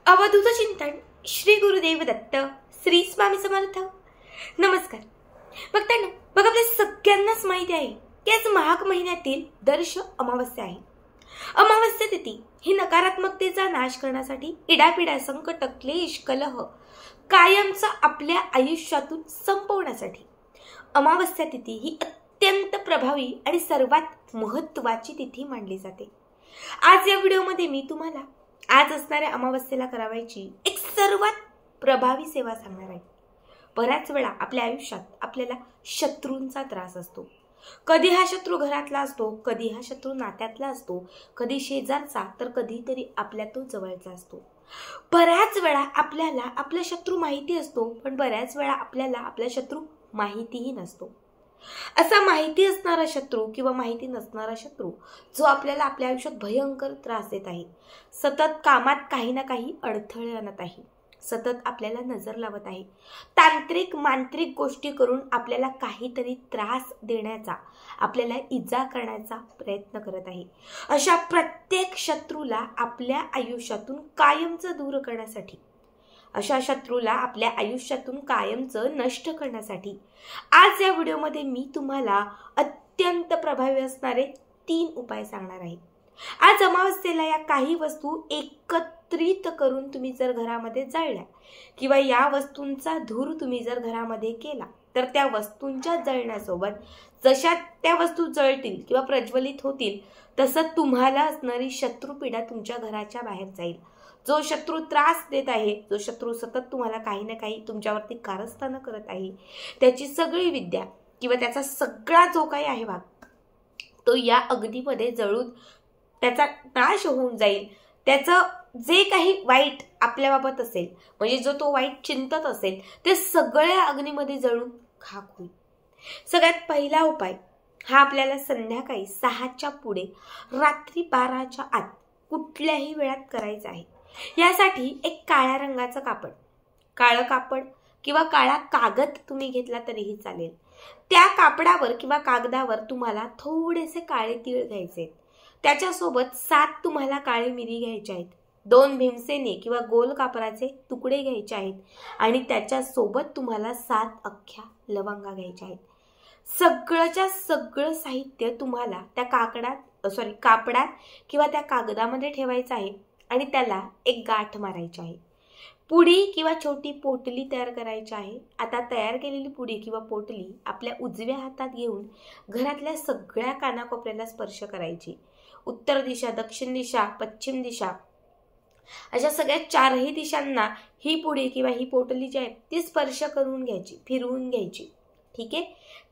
अवधूत चिंतन श्री गुरुदेव दत्त श्री स्वामी समर्थ। नमस्कार भक्तांनो, बघा आपल्या सगळ्यांनाच माहिती आहे की आज माघ महिन्यातील दर्श अमावस्या आहे। अमावस्या तिथी ही नकारात्मकतेचा नाश करण्यासाठी, इडापिडा, संकट, क्लेश, कलह कायमचा आपल्या आयुष्यातून संपवण्यासाठी अमावस्या तिथी ही अत्यंत प्रभावी आणि सर्वात महत्त्वाची तिथी मानली जाते। आज या व्हिडिओमध्ये मी तुम्हाला आज असणाऱ्या अमावस्येला करावायची एक सर्वात प्रभावी सेवा सांगणार आहे। बऱ्याच वेळा आपल्या आयुष्यात आपल्याला शत्रूंचा त्रास असतो। कधी हा शत्रू घरातला असतो, कधी हा शत्रू नात्यातला असतो, कधी शेजारचा, तर कधीतरी आपल्या तो जवळचा असतो। बऱ्याच वेळा आपल्याला आपला शत्रू माहिती असतो, पण बऱ्याच वेळा आपल्याला आपला शत्रू माहितीही नसतो। असा माहिती असणारा शत्रू किंवा माहिती नसणारा शत्रू जो आपल्याला आपल्या आयुष्यात भयंकर त्रास देत आहे, सतत कामात काही ना काही अडथळे आणत आहे, सतत आपल्याला नजर लावत आहे, तांत्रिक मांत्रिक गोष्टी करून आपल्याला काहीतरी त्रास देण्याचा, आपल्याला इजा करण्याचा प्रयत्न करत आहे। अशा प्रत्येक शत्रूला आपल्या आयुष्यातून कायमचं दूर करण्यासाठी, अशा शत्रूला आपल्या आयुष्यातून कायमचं नष्ट करण्यासाठी आज या व्हिडिओमध्ये मी तुम्हाला अत्यंत प्रभावी असणारे 3 उपाय सांगणार आहे। आज अमावस्येला या काही वस्तू एकत्रित करून तुम्ही जर घरामध्ये जाळल्या किंवा या वस्तूंचा धूर तुम्ही जर घरामध्ये केला, तर त्या वस्तूंच्या जळण्यासोबत जशा त्या वस्तू जळतील किंवा प्रज्वलित होतील, तसं तुम्हाला असणारी शत्रुपीडा तुमच्या घराच्या बाहेर जाईल। जो शत्रू त्रास देत आहे, जो शत्रू सतत तुम्हाला काही ना काही तुमच्यावरती कारस्थान करत आहे, त्याची सगळी विद्या किंवा त्याचा सगळा जो काही आहे भाग, तो या अग्नीमध्ये जळून त्याचा नाश होऊन जाईल। त्याचं जे काही वाईट आपल्याबाबत असेल, म्हणजे जो तो वाईट चिंतत असेल, ते सगळ्या अग्नीमध्ये जळून खाक होईल। सगळ्यात पहिला उपाय हा आपल्याला संध्याकाळी 6च्या पुढे, रात्री 12च्या आत कुठल्याही वेळात करायचा आहे। यासाठी एक काळ्या रंगाचं कापड, काळं कापड किंवा काळा कागद तुम्ही घेतला तरीही चालेल। त्या कापडावर किंवा कागदावर तुम्हाला थोडेसे काळे तीळ घ्यायचे, त्याच्यासोबत 7 तुम्हाला काळी मिरी घ्यायच्या आहेत, 2 भीमसेनी किंवा गोल कापराचे तुकडे घ्यायचे आहेत आणि त्याच्यासोबत तुम्हाला 7 अख्ख्या लवंगा घ्यायच्या आहेत। सगळंच्या सगळं साहित्य तुम्हाला त्या कापडात किंवा त्या कागदामध्ये ठेवायचं आहे आणि त्याला एक गाठ मारायची आहे। पुडी किंवा छोटी पोटली तयार करायची आहे। आता तयार केलेली पुडी किंवा पोटली आपल्या उजव्या हातात घेऊन घरातल्या सगळ्या कानाकोपऱ्याला स्पर्श करायची। उत्तर दिशा, दक्षिण दिशा, पश्चिम दिशा अशा सगळ्या 4ही दिशांना ही पुडी किंवा ही पोटली जी आहे ती स्पर्श करून घ्यायची, फिरवून घ्यायची। ठीक आहे।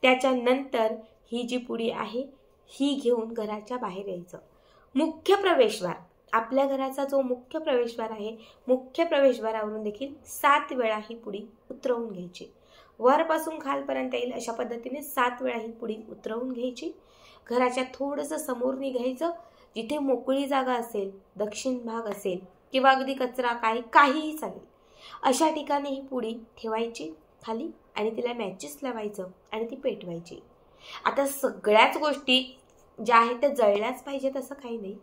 त्याच्यानंतर ही जी पुडी आहे ही घेऊन घराच्या बाहेर यायचं। मुख्य प्रवेशद्वार, आपल्या घराचा जो मुख्य प्रवेशद्वार आहे, मुख्य प्रवेशद्वारावरून देखील 7 वेळा ही पुडी उतरवून घ्यायची। वरपासून खालपर्यंत येईल अशा पद्धतीने 7 वेळा ही पुडी उतरवून घ्यायची। घराच्या थोडंसं समोर निघायचं, जिथे मोकळी जागा असेल, दक्षिण भाग असेल किंवा अगदी कचरा काहीही चालेल, अशा ठिकाणी ही पुडी ठेवायची खाली आणि तिला मॅचेस लावायचं आणि ती पेटवायची। आता सगळ्याच गोष्टी ज्या आहेत त्या जळल्याच पाहिजेत असं काही नाही,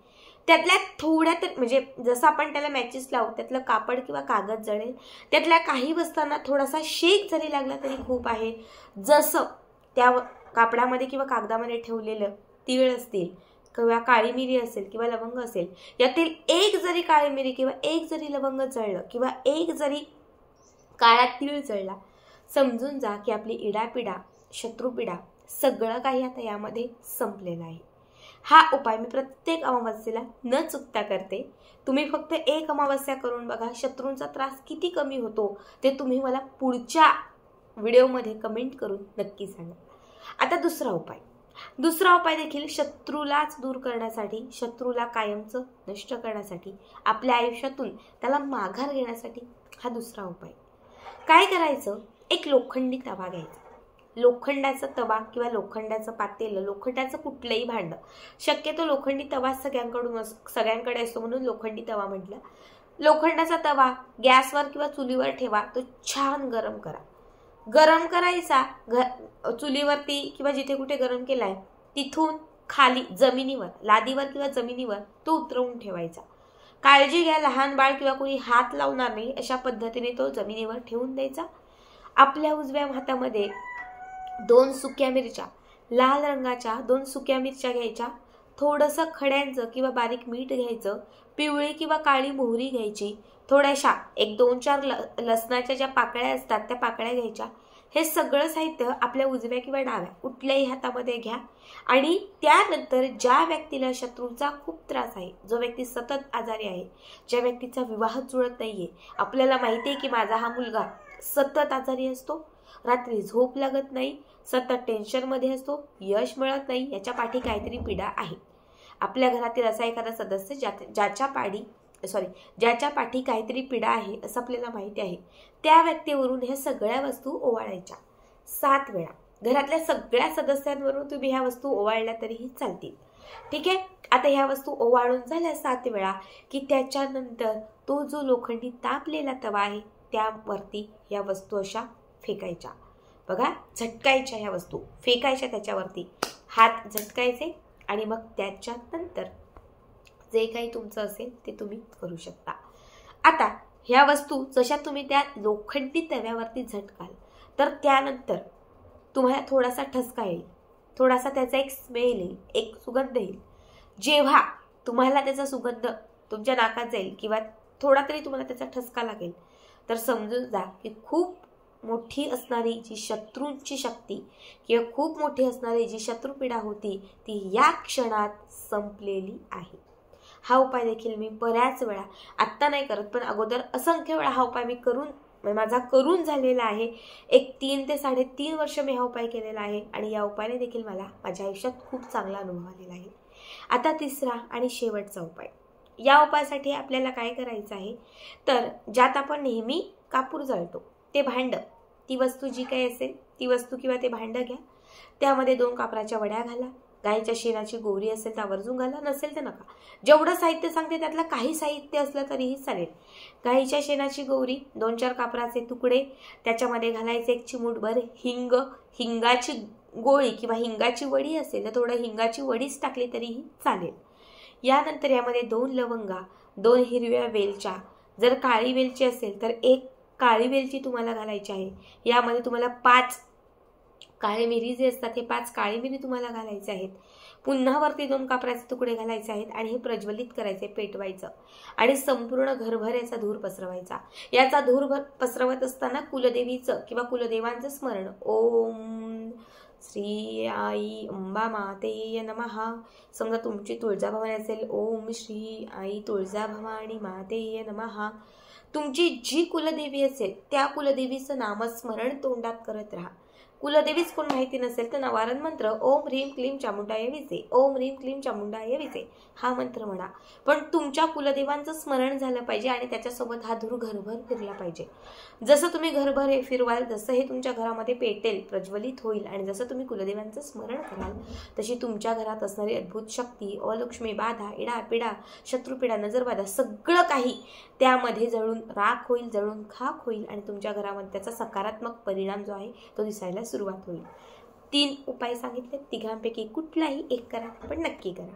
त्यातल्या थोड्या तर म्हणजे जसं आपण त्याला मॅचेस लावू, त्यातलं कापड किंवा कागद जळेल, त्यातल्या काही वस्तूंना थोडासा शेक जरी लागला तरी खूप आहे। जसं त्या कापडामध्ये किंवा कागदामध्ये ठेवलेलं तीळ असतील किंवा काळी मिरी असेल किंवा लवंग असेल, यातील एक जरी काळी मिरी किंवा एक जरी लवंग जळलं किंवा एक जरी काळा तीळ जळला, समजून जा की आपली इडापिडा, शत्रुपीडा सगळं काही आता यामध्ये संपलेलं आहे। हा उपाय मी प्रत्येक अमावस्येला न चुकता करते। तुम्ही फक्त एक अमावस्या करून बघा, शत्रूंचा त्रास किती कमी होतो ते तुम्ही मला पुढच्या व्हिडिओमध्ये कमेंट करून नक्की सांगा। आता दुसरा उपाय देखील शत्रूलाच दूर करण्यासाठी, शत्रूला कायमचं नष्ट करण्यासाठी, आपल्या आयुष्यातून त्याला माघार घेण्यासाठी हा दुसरा उपाय। काय करायचं, एक लोखंडी तवा घ्यायचा। लोखंडाचा तवा किंवा लोखंडाचं पातेलं, लोखंडाचं कुठलंही भांडं, शक्यतो लोखंडी तवा सगळ्यांकडे असतो म्हणून लोखंडी तवा म्हटलं। लोखंडाचा तवा गॅसवर किंवा चुलीवर ठेवा, तो छान गरम करा। गरम करायचा चुलीवरती किंवा जिथे कुठे गरम केलाय तिथून खाली जमिनीवर, लादीवर किंवा जमिनीवर तो उतरवून ठेवायचा। काळजी घ्या, लहान बाळ किंवा कोणी हात लावणार नाही अशा पद्धतीने तो जमिनीवर ठेवून द्यायचा. आपल्या उजव्या हातामध्ये 2 सुक्या मिरच्या, लाल रंगाच्या 2 सुक्या मिरच्या घ्यायच्या, थोडंसं खड्यांचं किंवा बारीक मीठ घ्यायचं, पिवळी किंवा काळी मोहरी घ्यायची, थोड्याशा 1-2-4 लसणाच्या ज्या पाकळ्या असतात त्या पाकळ्या घ्यायच्या. हे सगळं साहित्य आपल्या उजव्या किंवा डाव्या कुठल्याही हातामध्ये घ्या. आणि त्यानंतर ज्या व्यक्तीला शत्रूचा खूप त्रास आहे, जो व्यक्ती सतत आजारी आहे, ज्या व्यक्तीचा विवाह जुळत नाहीये, आपल्याला माहिती आहे की माझा हा मुलगा सतत आजारी असतो, रात्री झोप लागत नाही, सतत टेन्शनमध्ये असतो, यश मिळत नाही, याच्या पाठी काहीतरी पीडा आहे. आपल्या घरातील असा एखादा सदस्य ज्याच्या पाठी काहीतरी पीडा आहे असं आपल्याला माहिती आहे, त्या व्यक्तीवरून ह्या सगळ्या वस्तू ओवाळायच्या 7 वेळा. घरातल्या सगळ्या सदस्यांवरून तुम्ही ह्या वस्तू ओवाळल्या तरीही चालतील. ठीक आहे. आता ह्या वस्तू ओवाळून झाल्या 7 वेळा की त्याच्यानंतर तो जो लोखंडी तापलेला तवा आहे त्यावरती या वस्तू अशा फेकायच्या. बघा, झटकायच्या, ह्या वस्तू फेकायच्या, त्याच्यावरती हात झटकायचे आणि मग त्याच्यानंतर जे काही तुमचं असेल ते तुम्ही करू शकता. आता ह्या वस्तू जशा तुम्ही त्या लोखंडी तव्यावरती झटकाल तर त्यानंतर तुम्हाला थोडासा ठसका येईल, थोडासा त्याचा एक स्मेल येईल, एक सुगंध येईल. जेव्हा तुम्हाला त्याचा सुगंध तुमच्या नाकात जाईल किंवा थोडा तरी तुम्हाला त्याचा ठसका लागेल तर समजून जा की खूप मोठी असणारी जी शत्रूंची शक्ती किंवा खूप मोठी असणारी जी शत्रुपीडा होती ती या क्षणात संपलेली आहे. हा उपाय देखील मी बऱ्याच वेळा, आत्ता नाही करत पण अगोदर असंख्य वेळा हा उपाय मी माझा करून झालेला आहे. एक 3 ते 3.5 वर्ष मी हा उपाय केलेला आहे आणि या उपायाने देखील मला माझ्या आयुष्यात खूप चांगला अनुभव आलेला आहे. आता तिसरा आणि शेवटचा उपाय. या उपायासाठी आपल्याला काय करायचं आहे तर ज्यात आपण नेहमी कापूर जाळतो ते भांड, ती वस्तू जी काही असेल ती वस्तू किंवा ते भांड घ्या. त्यामध्ये 2 कापराच्या वड्या घाला. गायीच्या शेणाची गोवरी असेल तर आवर्जून घाला, नसेल तर नका. जेवढं साहित्य सांगते त्यातलं काही साहित्य असलं तरीही चालेल. गायीच्या शेणाची गोवरी, 2-4 कापराचे तुकडे, त्याच्यामध्ये घालायचे 1 चिमूटभर हिंग, हिंगाची गोळी किंवा हिंगाची वडी असेल तर थोडं हिंगाची वडीच टाकली तरीही चालेल. यानंतर यामध्ये 2 लवंगा, 2 हिरव्या वेलच्या, जर काळी वेलची असेल तर 1 काळी वेलची तुम्हाला घालायची आहे. यामध्ये तुम्हाला 5 काळे मिरी जे असतात हे 5 काळे मिरी तुम्हाला घालायचे आहेत. पुन्हा वरती 2 कापराचे तुकडे घालायचे आहेत आणि हे प्रज्वलित करायचे, पेटवायचं आणि संपूर्ण घरभर याचा धूर पसरवायचा. याचा धूर पसरवत असताना कुलदेवीचं किंवा कुलदेवांचं स्मरण, ओम श्री आई अंबा मातेय नमः. समजा तुमची तुळजाभवानी असेल, ओम श्री आई तुळजाभवानी मातेय नमः. तुमची जी कुलदेवी असेल त्या कुलदेवीचं नामस्मरण तोंडात करत राहा. कुलदेवीच कोण माहिती नसेल तर नवारण मंत्र ओम ह्रीम क्लीम चामुंडाय विचे, ओम ह्रीम क्लीम चामुंडाय विचे हा मंत्र म्हणा. पण तुमच्या कुलदेवांचं स्मरण झालं पाहिजे आणि त्याच्यासोबत हा धूर घरभर फिरला पाहिजे. जसं तुम्ही घरभर हे फिरवाल तसं हे तुमच्या घरामध्ये पेटेल, प्रज्वलित होईल आणि जसं तुम्ही कुलदेवांचं स्मरण कराल तशी तुमच्या घरात असणारी अद्भुत शक्ती, अलक्ष्मी, बाधा, इडा पिडा, शत्रुपीडा, नजरबाधा सगळं काही त्यामध्ये जळून राख होईल, जळून खाक होईल आणि तुमच्या घरामध्ये त्याचा सकारात्मक परिणाम जो आहे तो दिसायला सुरुवात होईल. 3 उपाय सांगितले, तिघांपैकी कुठलाही एक करा, पण नक्की करा.